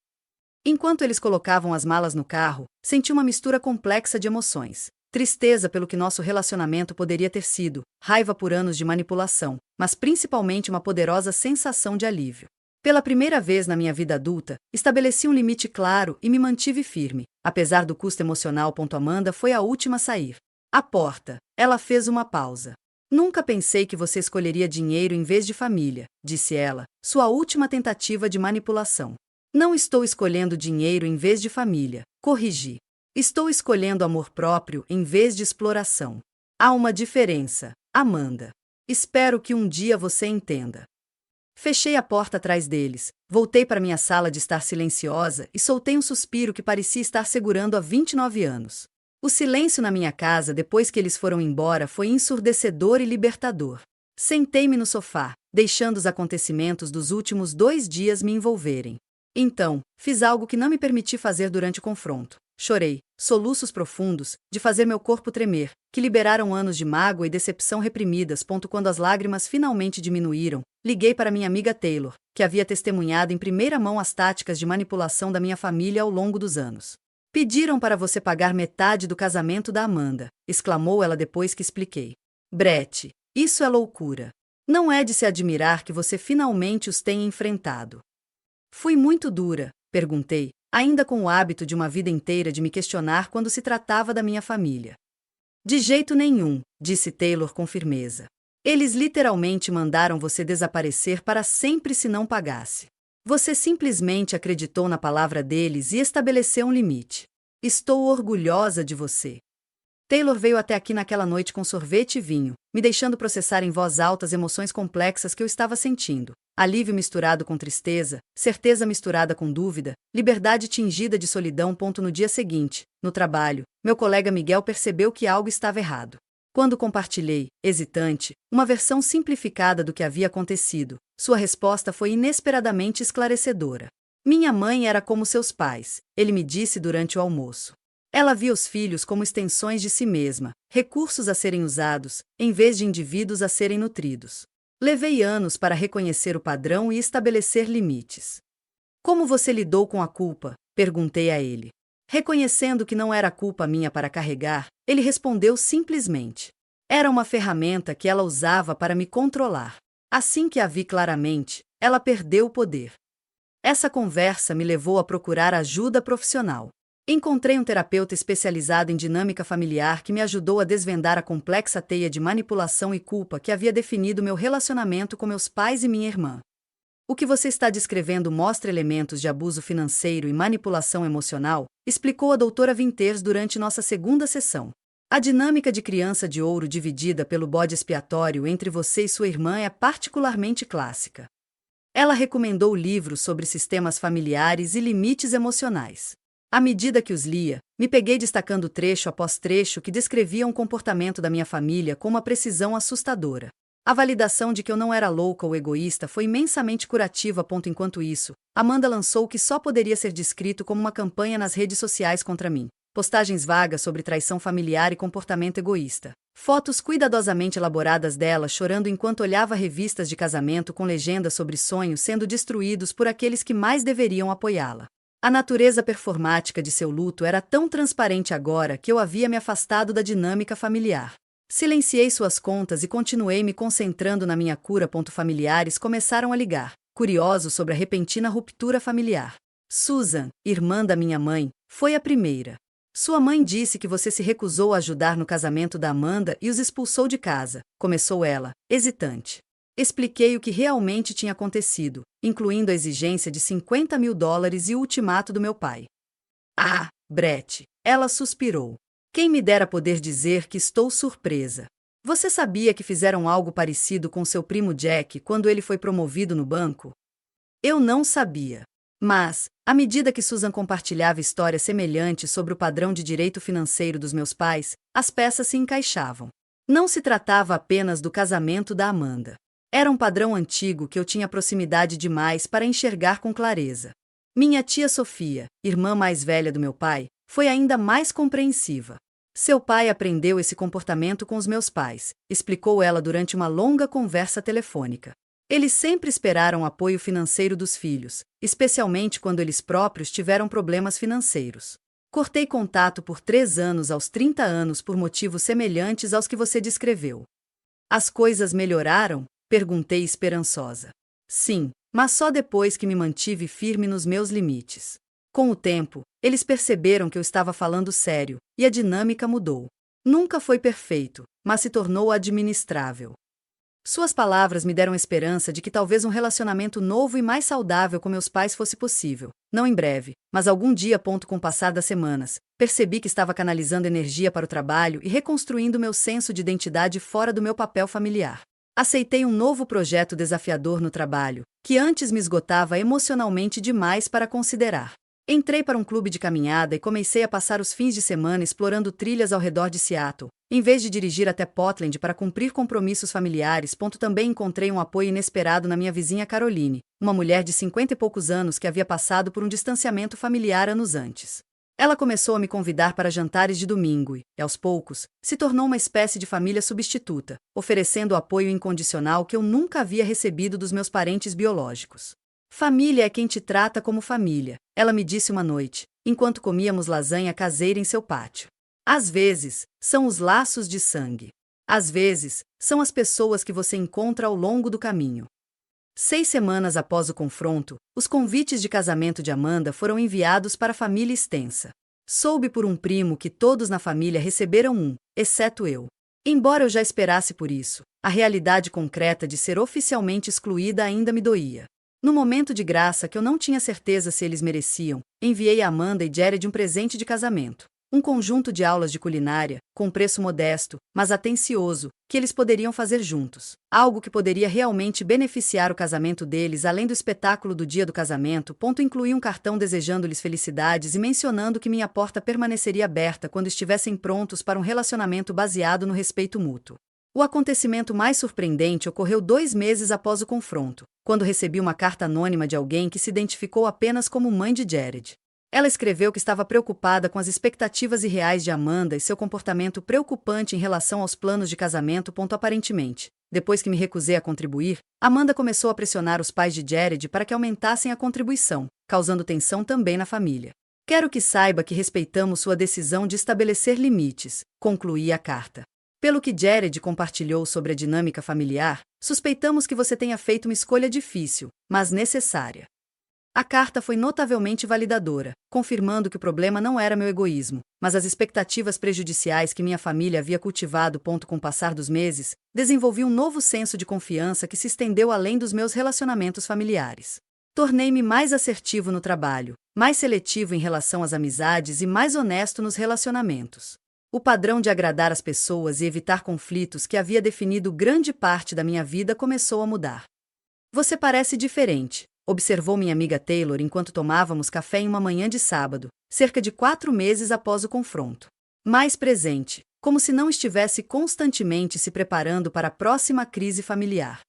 Speaker 1: Enquanto eles colocavam as malas no carro, senti uma mistura complexa de emoções. Tristeza pelo que nosso relacionamento poderia ter sido, raiva por anos de manipulação, mas principalmente uma poderosa sensação de alívio. Pela primeira vez na minha vida adulta, estabeleci um limite claro e me mantive firme, apesar do custo emocional. Amanda foi a última a sair. À porta, ela fez uma pausa. Nunca pensei que você escolheria dinheiro em vez de família, disse ela, sua última tentativa de manipulação. Não estou escolhendo dinheiro em vez de família, corrigi. Estou escolhendo amor próprio em vez de exploração. Há uma diferença, Amanda. Espero que um dia você entenda. Fechei a porta atrás deles, voltei para minha sala de estar silenciosa e soltei um suspiro que parecia estar segurando há 29 anos. O silêncio na minha casa depois que eles foram embora foi ensurdecedor e libertador. Sentei-me no sofá, deixando os acontecimentos dos últimos 2 dias me envolverem. Então, fiz algo que não me permiti fazer durante o confronto. Chorei, soluços profundos, de fazer meu corpo tremer, que liberaram anos de mágoa e decepção reprimidas. Quando as lágrimas finalmente diminuíram, liguei para minha amiga Taylor, que havia testemunhado em primeira mão as táticas de manipulação da minha família ao longo dos anos. Pediram para você pagar metade do casamento da Amanda, exclamou ela depois que expliquei. Brett, isso é loucura. Não é de se admirar que você finalmente os tenha enfrentado. Fui muito dura, perguntei, ainda com o hábito de uma vida inteira de me questionar quando se tratava da minha família. De jeito nenhum, disse Taylor com firmeza. Eles literalmente mandaram você desaparecer para sempre se não pagasse. Você simplesmente acreditou na palavra deles e estabeleceu um limite. Estou orgulhosa de você. Taylor veio até aqui naquela noite com sorvete e vinho, me deixando processar em voz alta as emoções complexas que eu estava sentindo. Alívio misturado com tristeza, certeza misturada com dúvida, liberdade tingida de solidão. No dia seguinte, no trabalho, meu colega Miguel percebeu que algo estava errado. Quando compartilhei, hesitante, uma versão simplificada do que havia acontecido, sua resposta foi inesperadamente esclarecedora. Minha mãe era como seus pais, ele me disse durante o almoço. Ela via os filhos como extensões de si mesma, recursos a serem usados, em vez de indivíduos a serem nutridos. Levei anos para reconhecer o padrão e estabelecer limites. Como você lidou com a culpa? Perguntei a ele. Reconhecendo que não era culpa minha para carregar, ele respondeu simplesmente. Era uma ferramenta que ela usava para me controlar. Assim que a vi claramente, ela perdeu o poder. Essa conversa me levou a procurar ajuda profissional. Encontrei um terapeuta especializado em dinâmica familiar que me ajudou a desvendar a complexa teia de manipulação e culpa que havia definido meu relacionamento com meus pais e minha irmã. O que você está descrevendo mostra elementos de abuso financeiro e manipulação emocional, explicou a doutora Winters durante nossa segunda sessão. A dinâmica de criança de ouro dividida pelo bode expiatório entre você e sua irmã é particularmente clássica. Ela recomendou livros sobre sistemas familiares e limites emocionais. À medida que os lia, me peguei destacando trecho após trecho que descreviam o comportamento da minha família com uma precisão assustadora. A validação de que eu não era louca ou egoísta foi imensamente curativa. Enquanto isso, Amanda lançou o que só poderia ser descrito como uma campanha nas redes sociais contra mim. Postagens vagas sobre traição familiar e comportamento egoísta. Fotos cuidadosamente elaboradas dela chorando enquanto olhava revistas de casamento com legendas sobre sonhos sendo destruídos por aqueles que mais deveriam apoiá-la. A natureza performática de seu luto era tão transparente agora que eu havia me afastado da dinâmica familiar. Silenciei suas contas e continuei me concentrando na minha cura. Familiares começaram a ligar, curiosos sobre a repentina ruptura familiar. Susan, irmã da minha mãe, foi a primeira. Sua mãe disse que você se recusou a ajudar no casamento da Amanda e os expulsou de casa, começou ela, hesitante. Expliquei o que realmente tinha acontecido, incluindo a exigência de $50.000 e o ultimato do meu pai. Ah, Brett, ela suspirou. Quem me dera poder dizer que estou surpresa. Você sabia que fizeram algo parecido com seu primo Jack quando ele foi promovido no banco? Eu não sabia. Mas, à medida que Susan compartilhava histórias semelhantes sobre o padrão de direito financeiro dos meus pais, as peças se encaixavam. Não se tratava apenas do casamento da Amanda. Era um padrão antigo que eu tinha proximidade demais para enxergar com clareza. Minha tia Sofia, irmã mais velha do meu pai, foi ainda mais compreensiva. Seu pai aprendeu esse comportamento com os meus pais, explicou ela durante uma longa conversa telefônica. Eles sempre esperaram apoio financeiro dos filhos, especialmente quando eles próprios tiveram problemas financeiros. Cortei contato por 3 anos aos 30 anos por motivos semelhantes aos que você descreveu. As coisas melhoraram? Perguntei esperançosa. Sim, mas só depois que me mantive firme nos meus limites. Com o tempo, eles perceberam que eu estava falando sério, e a dinâmica mudou. Nunca foi perfeito, mas se tornou administrável. Suas palavras me deram esperança de que talvez um relacionamento novo e mais saudável com meus pais fosse possível. Não em breve, mas algum dia. Com o passar das semanas, percebi que estava canalizando energia para o trabalho e reconstruindo meu senso de identidade fora do meu papel familiar. Aceitei um novo projeto desafiador no trabalho, que antes me esgotava emocionalmente demais para considerar. Entrei para um clube de caminhada e comecei a passar os fins de semana explorando trilhas ao redor de Seattle, em vez de dirigir até Portland para cumprir compromissos familiares. Também encontrei um apoio inesperado na minha vizinha Caroline, uma mulher de 50 e poucos anos que havia passado por um distanciamento familiar anos antes. Ela começou a me convidar para jantares de domingo e, aos poucos, se tornou uma espécie de família substituta, oferecendo o apoio incondicional que eu nunca havia recebido dos meus parentes biológicos. Família é quem te trata como família, ela me disse uma noite, enquanto comíamos lasanha caseira em seu pátio. Às vezes, são os laços de sangue. Às vezes, são as pessoas que você encontra ao longo do caminho. 6 semanas após o confronto, os convites de casamento de Amanda foram enviados para a família extensa. Soube por um primo que todos na família receberam um, exceto eu. Embora eu já esperasse por isso, a realidade concreta de ser oficialmente excluída ainda me doía. No momento de graça que eu não tinha certeza se eles mereciam, enviei a Amanda e Jared um presente de casamento. Um conjunto de aulas de culinária, com preço modesto, mas atencioso, que eles poderiam fazer juntos. Algo que poderia realmente beneficiar o casamento deles, além do espetáculo do dia do casamento. Incluí um cartão desejando-lhes felicidades e mencionando que minha porta permaneceria aberta quando estivessem prontos para um relacionamento baseado no respeito mútuo. O acontecimento mais surpreendente ocorreu 2 meses após o confronto, quando recebi uma carta anônima de alguém que se identificou apenas como mãe de Jared. Ela escreveu que estava preocupada com as expectativas irreais de Amanda e seu comportamento preocupante em relação aos planos de casamento. Aparentemente, depois que me recusei a contribuir, Amanda começou a pressionar os pais de Jared para que aumentassem a contribuição, causando tensão também na família. Quero que saiba que respeitamos sua decisão de estabelecer limites, concluí a carta. Pelo que Jared compartilhou sobre a dinâmica familiar, suspeitamos que você tenha feito uma escolha difícil, mas necessária. A carta foi notavelmente validadora, confirmando que o problema não era meu egoísmo, mas as expectativas prejudiciais que minha família havia cultivado. Com o passar dos meses, desenvolvi um novo senso de confiança que se estendeu além dos meus relacionamentos familiares. Tornei-me mais assertivo no trabalho, mais seletivo em relação às amizades e mais honesto nos relacionamentos. O padrão de agradar as pessoas e evitar conflitos que havia definido grande parte da minha vida começou a mudar. Você parece diferente, observou minha amiga Taylor enquanto tomávamos café em uma manhã de sábado, cerca de 4 meses após o confronto. Mais presente, como se não estivesse constantemente se preparando para a próxima crise familiar.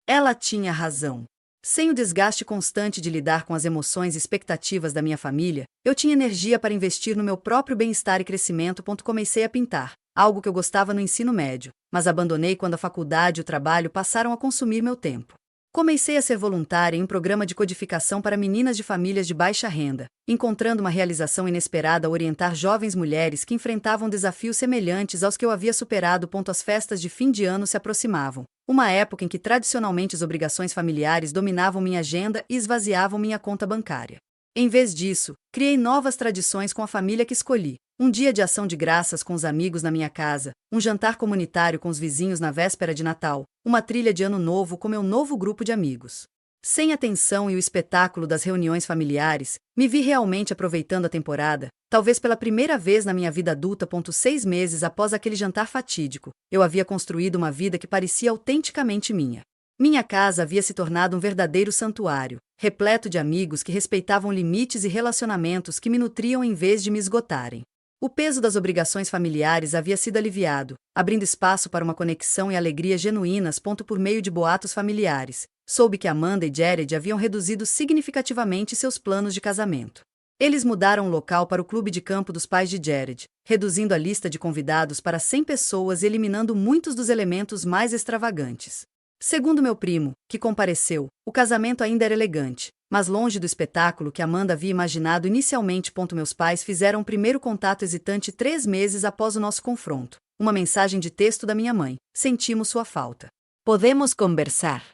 Speaker 1: Ela tinha razão. Sem o desgaste constante de lidar com as emoções e expectativas da minha família, eu tinha energia para investir no meu próprio bem-estar e crescimento. Comecei a pintar, algo que eu gostava no ensino médio, mas abandonei quando a faculdade e o trabalho passaram a consumir meu tempo. Comecei a ser voluntária em um programa de codificação para meninas de famílias de baixa renda, encontrando uma realização inesperada ao orientar jovens mulheres que enfrentavam desafios semelhantes aos que eu havia superado. As festas de fim de ano se aproximavam, uma época em que tradicionalmente as obrigações familiares dominavam minha agenda e esvaziavam minha conta bancária. Em vez disso, criei novas tradições com a família que escolhi. Um dia de ação de graças com os amigos na minha casa, um jantar comunitário com os vizinhos na véspera de Natal, uma trilha de Ano Novo com meu novo grupo de amigos. Sem a tensão e o espetáculo das reuniões familiares, me vi realmente aproveitando a temporada, talvez pela primeira vez na minha vida adulta. 6 meses após aquele jantar fatídico, eu havia construído uma vida que parecia autenticamente minha. Minha casa havia se tornado um verdadeiro santuário, repleto de amigos que respeitavam limites e relacionamentos que me nutriam em vez de me esgotarem. O peso das obrigações familiares havia sido aliviado, abrindo espaço para uma conexão e alegria genuínas. Por meio de boatos familiares, soube que Amanda e Jared haviam reduzido significativamente seus planos de casamento. Eles mudaram o local para o clube de campo dos pais de Jared, reduzindo a lista de convidados para 100 pessoas e eliminando muitos dos elementos mais extravagantes. Segundo meu primo, que compareceu, o casamento ainda era elegante, mas longe do espetáculo que Amanda havia imaginado inicialmente. Meus pais fizeram o primeiro contato hesitante 3 meses após o nosso confronto. Uma mensagem de texto da minha mãe. Sentimos sua falta.
Speaker 2: Podemos conversar.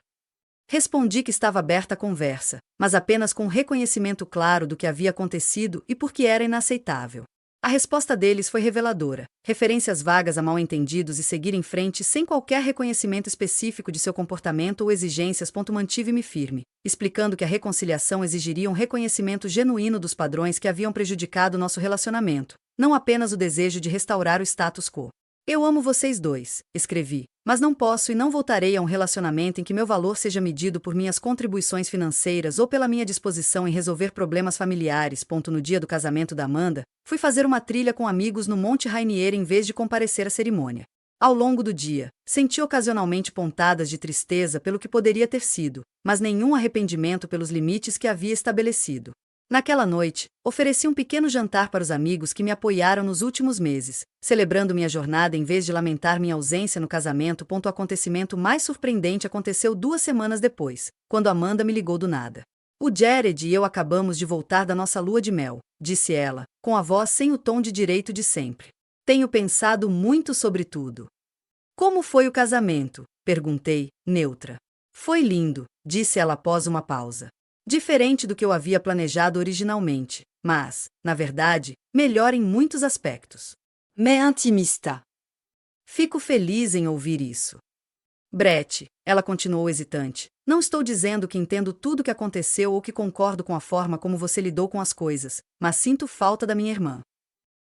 Speaker 1: Respondi que estava aberta à conversa, mas apenas com um reconhecimento claro do que havia acontecido e por que era inaceitável. A resposta deles foi reveladora, referências vagas a mal-entendidos e seguir em frente sem qualquer reconhecimento específico de seu comportamento ou exigências. Mantive-me firme, explicando que a reconciliação exigiria um reconhecimento genuíno dos padrões que haviam prejudicado nosso relacionamento, não apenas o desejo de restaurar o status quo. Eu amo vocês dois, escrevi, mas não posso e não voltarei a um relacionamento em que meu valor seja medido por minhas contribuições financeiras ou pela minha disposição em resolver problemas familiares. No dia do casamento da Amanda, fui fazer uma trilha com amigos no Monte Rainier em vez de comparecer à cerimônia. Ao longo do dia, senti ocasionalmente pontadas de tristeza pelo que poderia ter sido, mas nenhum arrependimento pelos limites que havia estabelecido. Naquela noite, ofereci um pequeno jantar para os amigos que me apoiaram nos últimos meses, celebrando minha jornada em vez de lamentar minha ausência no casamento. O acontecimento mais surpreendente aconteceu 2 semanas depois, quando Amanda me ligou do nada. O Jared e eu acabamos de voltar da nossa lua de mel, disse ela, com a voz sem o tom de direito de sempre. Tenho pensado muito sobre tudo. Como foi o casamento? Perguntei, neutra. Foi lindo, disse ela após uma pausa. Diferente do que eu havia planejado originalmente, mas, na verdade, melhor em muitos aspectos.
Speaker 2: Mais intimista.
Speaker 1: Fico feliz em ouvir isso. Brett, ela continuou hesitante, não estou dizendo que entendo tudo o que aconteceu ou que concordo com a forma como você lidou com as coisas, mas sinto falta da minha irmã.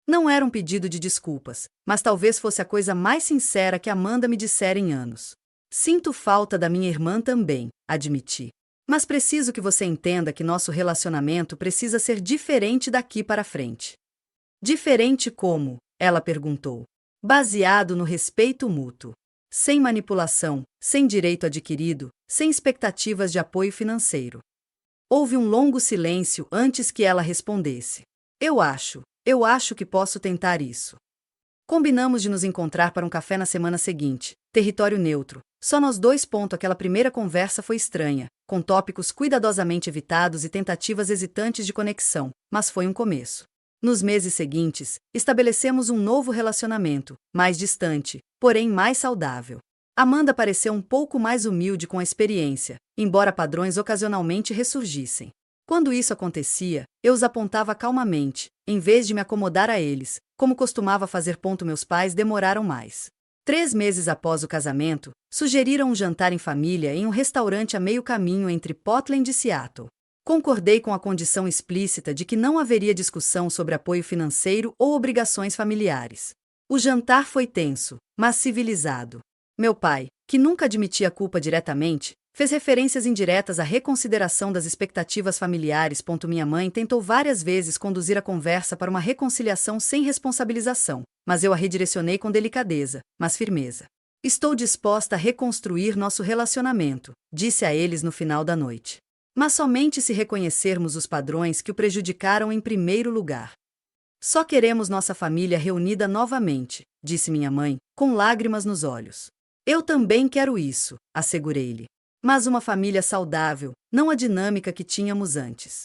Speaker 1: Não era um pedido de desculpas, mas talvez fosse a coisa mais sincera que Amanda me dissera em anos. Sinto falta da minha irmã também, admiti. Mas preciso que você entenda que nosso relacionamento precisa ser diferente daqui para frente. Diferente como? Ela perguntou. Baseado no respeito mútuo. Sem manipulação, sem direito adquirido, sem expectativas de apoio financeiro. Houve um longo silêncio antes que ela respondesse. Eu acho que posso tentar isso. Combinamos de nos encontrar para um café na semana seguinte, território neutro. Só nós dois. Aquela primeira conversa foi estranha, com tópicos cuidadosamente evitados e tentativas hesitantes de conexão, mas foi um começo. Nos meses seguintes, estabelecemos um novo relacionamento, mais distante, porém mais saudável. Amanda pareceu um pouco mais humilde com a experiência, embora padrões ocasionalmente ressurgissem. Quando isso acontecia, eu os apontava calmamente, em vez de me acomodar a eles, como costumava fazer. Meus pais demoraram mais. 3 meses após o casamento, sugeriram um jantar em família em um restaurante a meio caminho entre Portland e Seattle. Concordei com a condição explícita de que não haveria discussão sobre apoio financeiro ou obrigações familiares. O jantar foi tenso, mas civilizado. Meu pai, que nunca admitia culpa diretamente, fez referências indiretas à reconsideração das expectativas familiares. Minha mãe tentou várias vezes conduzir a conversa para uma reconciliação sem responsabilização, mas eu a redirecionei com delicadeza, mas firmeza. Estou disposta a reconstruir nosso relacionamento, disse a eles no final da noite. Mas somente se reconhecermos os padrões que o prejudicaram em primeiro lugar. Só queremos nossa família reunida novamente, disse minha mãe, com lágrimas nos olhos. Eu também quero isso, assegurei-lhe. Mas uma família saudável, não a dinâmica que tínhamos antes.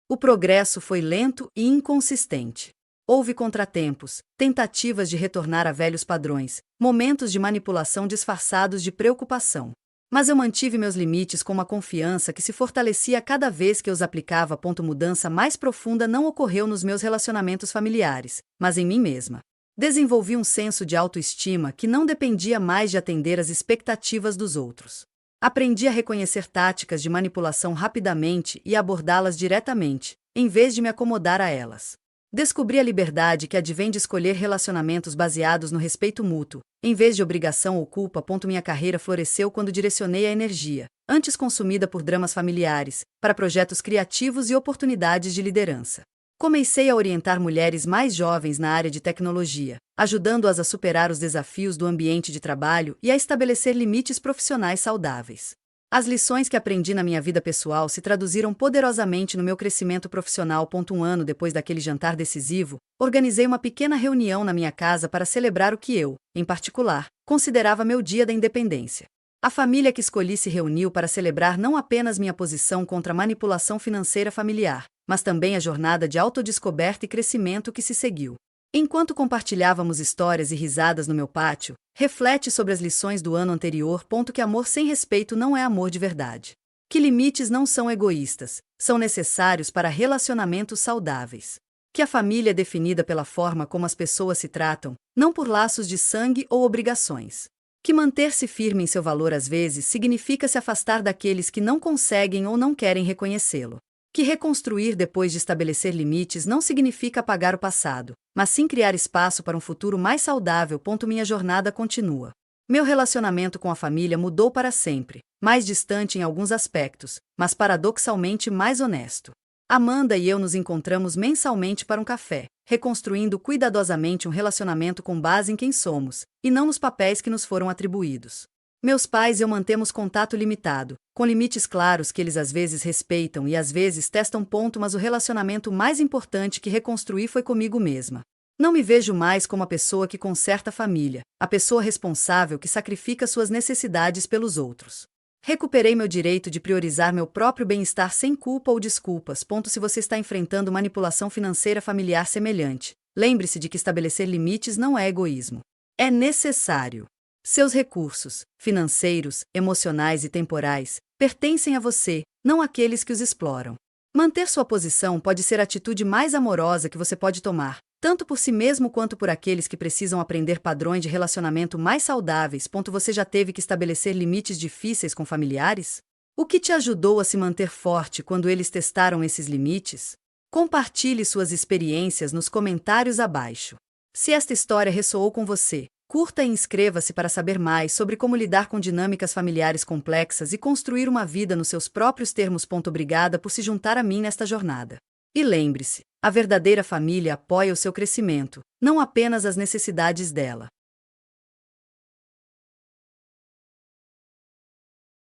Speaker 1: O progresso foi lento e inconsistente. Houve contratempos, tentativas de retornar a velhos padrões, momentos de manipulação disfarçados de preocupação. Mas eu mantive meus limites com uma confiança que se fortalecia cada vez que eu os aplicava. Mudança mais profunda não ocorreu nos meus relacionamentos familiares, mas em mim mesma. Desenvolvi um senso de autoestima que não dependia mais de atender às expectativas dos outros. Aprendi a reconhecer táticas de manipulação rapidamente e abordá-las diretamente, em vez de me acomodar a elas. Descobri a liberdade que advém de escolher relacionamentos baseados no respeito mútuo, em vez de obrigação ou culpa. Minha carreira floresceu quando direcionei a energia, antes consumida por dramas familiares, para projetos criativos e oportunidades de liderança. Comecei a orientar mulheres mais jovens na área de tecnologia, ajudando-as a superar os desafios do ambiente de trabalho e a estabelecer limites profissionais saudáveis. As lições que aprendi na minha vida pessoal se traduziram poderosamente no meu crescimento profissional. Um ano depois daquele jantar decisivo, organizei uma pequena reunião na minha casa para celebrar o que eu, em particular, considerava meu dia da independência. A família que escolhi se reuniu para celebrar não apenas minha posição contra a manipulação financeira familiar, mas também a jornada de autodescoberta e crescimento que se seguiu. Enquanto compartilhávamos histórias e risadas no meu pátio, reflete sobre as lições do ano anterior. Que amor sem respeito não é amor de verdade. Que limites não são egoístas, são necessários para relacionamentos saudáveis. Que a família é definida pela forma como as pessoas se tratam, não por laços de sangue ou obrigações. Que manter-se firme em seu valor às vezes significa se afastar daqueles que não conseguem ou não querem reconhecê-lo. Que reconstruir depois de estabelecer limites não significa apagar o passado, mas sim criar espaço para um futuro mais saudável. Minha jornada continua. Meu relacionamento com a família mudou para sempre, mais distante em alguns aspectos, mas paradoxalmente mais honesto. Amanda e eu nos encontramos mensalmente para um café, reconstruindo cuidadosamente um relacionamento com base em quem somos, e não nos papéis que nos foram atribuídos. Meus pais e eu mantemos contato limitado, com limites claros que eles às vezes respeitam e às vezes testam. Mas o relacionamento mais importante que reconstruí foi comigo mesma. Não me vejo mais como a pessoa que conserta a família, a pessoa responsável que sacrifica suas necessidades pelos outros. Recuperei meu direito de priorizar meu próprio bem-estar sem culpa ou desculpas. Se você está enfrentando manipulação financeira familiar semelhante, lembre-se de que estabelecer limites não é egoísmo. É necessário. Seus recursos, financeiros, emocionais e temporais, pertencem a você, não àqueles que os exploram. Manter sua posição pode ser a atitude mais amorosa que você pode tomar, tanto por si mesmo quanto por aqueles que precisam aprender padrões de relacionamento mais saudáveis. Você já teve que estabelecer limites difíceis com familiares? O que te ajudou a se manter forte quando eles testaram esses limites? Compartilhe suas experiências nos comentários abaixo. Se esta história ressoou com você, curta e inscreva-se para saber mais sobre como lidar com dinâmicas familiares complexas e construir uma vida nos seus próprios termos. Obrigada por se juntar a mim nesta jornada. E lembre-se, a verdadeira família apoia o seu crescimento, não apenas as necessidades dela.